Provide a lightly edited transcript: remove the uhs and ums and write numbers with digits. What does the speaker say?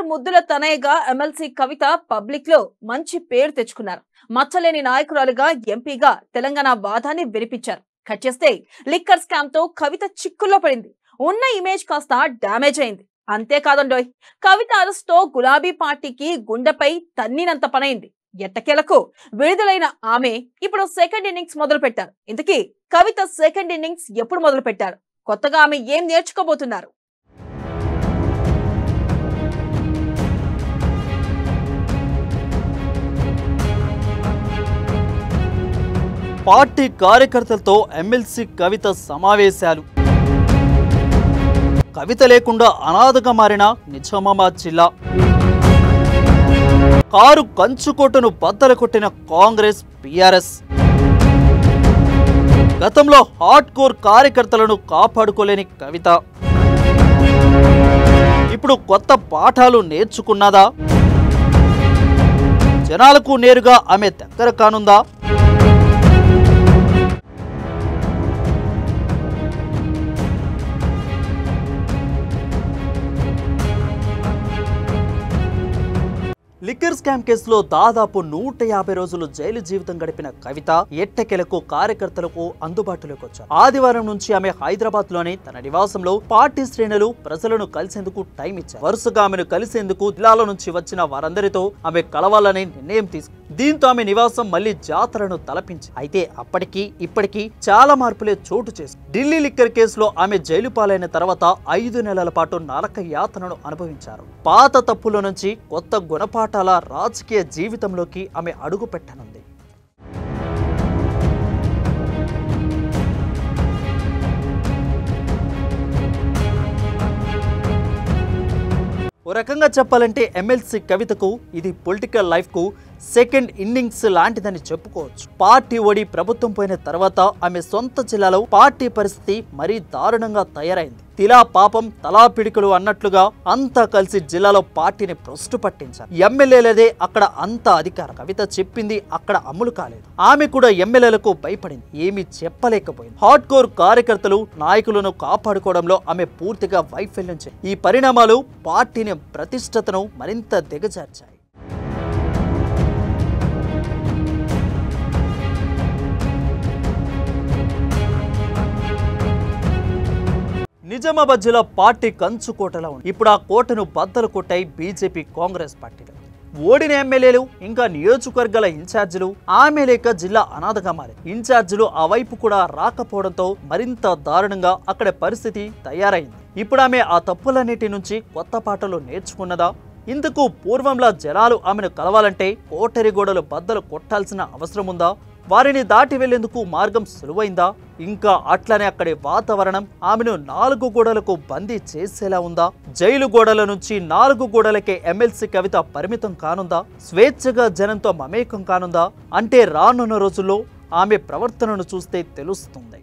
కేసీఆర్ ముద్దుల తనయగా ఎమ్మెల్సీ కవిత పబ్లిక్ లో మంచి పేరు తెచ్చుకున్నారు. మచ్చలేని నాయకురాలుగా ఎంపీగా తెలంగాణ వాదాన్ని వినిపించారు. కట్ చేస్తే లిక్కర్ స్కామ్ తో కవిత చిక్కుల్లో పడింది. ఉన్న ఇమేజ్ కాస్త డ్యామేజ్ అయింది. అంతేకాదండోయ్, కవిత అరెస్ట్ తో గులాబీ పార్టీకి గుండెపై తన్నినంత పనైంది. ఎట్టకేలకు విడుదలైన ఆమె ఇప్పుడు సెకండ్ ఇన్నింగ్స్ మొదలు పెట్టారు. ఇంతకీ కవిత సెకండ్ ఇన్నింగ్స్ ఎప్పుడు మొదలు పెట్టారు? కొత్తగా ఆమె ఏం నేర్చుకోబోతున్నారు? పార్టీ కార్యకర్తలతో ఎమ్మెల్సీ కవిత సమావేశాలు. కవిత లేకుండా అనాథగా మారిన నిజామాబాద్ జిల్లా. కారు కంచుకోటను బద్దలు కొట్టిన కాంగ్రెస్ బీఆర్ఎస్. గతంలో హార్డ్ కోర్ కార్యకర్తలను కాపాడుకోలేని కవిత ఇప్పుడు కొత్త పాఠాలు నేర్చుకున్నదా? జనాలకు నేరుగా ఆమె దగ్గర కానుందా? లిక్కర్ స్కామ్ కేసులో దాదాపు 150 రోజులు జైలు జీవితం గడిపిన కవిత ఎట్టకేలకు కార్యకర్తలకు అందుబాటులోకి వచ్చారు. ఆదివారం నుంచి ఆమె హైదరాబాద్ లోని తన నివాసంలో పార్టీ శ్రేణులు ప్రజలను కలిసేందుకు టైం ఇచ్చారు. వరుసగా ఆమెను కలిసేందుకు జిల్లాల నుంచి వచ్చిన వారందరితో ఆమె కలవాలని నిర్ణయం తీసుకుంది. దీంతో ఆమె నివాసం మళ్లీ జాతరను తలపించి. అయితే అప్పటికి ఇప్పటికీ చాలా మార్పులే చోటు చేసుకుంది. ఢిల్లీ లిక్కర్ కేసులో ఆమె జైలు పాలైన తర్వాత 5 నెలల పాటు నరక యాతనను అనుభవించారు. పాత తప్పుల నుంచి కొత్త గుణపాఠాల రాజకీయ జీవితంలోకి ఆమె అడుగు పెట్టనుంది. ఓ రకంగా చెప్పాలంటే ఎమ్మెల్సీ కవితకు ఇది పొలిటికల్ లైఫ్ కు సెకండ్ ఇన్నింగ్స్ లాంటిదని చెప్పుకోవచ్చు. పార్టీ ఓడి ప్రభుత్వం పోయిన తర్వాత ఆమె సొంత జిల్లాలో పార్టీ పరిస్థితి మరీ దారుణంగా తయారైంది. తిలా పాపం తలా పిడికలు అన్నట్లుగా అంతా కలిసి జిల్లాలో పార్టీని భ్రష్టు పట్టించారు. ఎమ్మెల్యేలదే అక్కడ అంత అధికారం. కవిత చెప్పింది అక్కడ అమలు కాలేదు. ఆమె కూడా ఎమ్మెల్యేలకు భయపడింది, ఏమీ చెప్పలేకపోయింది. హార్డ్ కోర్ కార్యకర్తలు నాయకులను కాపాడుకోవడంలో ఆమె పూర్తిగా వైఫల్యం చెందింది. ఈ పరిణామాలు పార్టీని ప్రతిష్టతను మరింత దిగజార్చాయి. నిజామాబాద్ జిల్లా పార్టీ కంచుకోటలా ఉంది. ఇప్పుడు ఆ కోటను బద్దలు కొట్టాయి బీజేపీ కాంగ్రెస్ పార్టీలు. ఓడిన ఎమ్మెల్యేలు ఇంకా నియోజకవర్గాల ఇన్ఛార్జీలు ఆమె లేక జిల్లా అనాథగా మారి. ఇన్ఛార్జీలు ఆ వైపు కూడా రాకపోవడంతో మరింత దారుణంగా అక్కడ పరిస్థితి తయారైంది. ఇప్పుడు ఆమె ఆ తప్పులన్నిటి నుంచి కొత్త పాఠాలు నేర్చుకున్నదా? ఇందుకు పూర్వంలా జనాలు ఆమెను కలవాలంటే కోటరి గోడలు బద్దలు కొట్టాల్సిన అవసరం ఉందా? వారిని దాటి వెళ్లేందుకు మార్గం సులువైందా? ఇంకా అట్లనే అక్కడి వాతావరణం ఆమెను 4 గోడలకు బందీ చేసేలా ఉందా? జైలు గోడల నుంచి 4 గోడలకే ఎమ్మెల్సీ కవిత పరిమితం కానుందా? స్వేచ్ఛగా జనంతో మమేకం కానుందా? అంటే రానున్న రోజుల్లో ఆమె ప్రవర్తనను చూస్తే తెలుస్తుంది.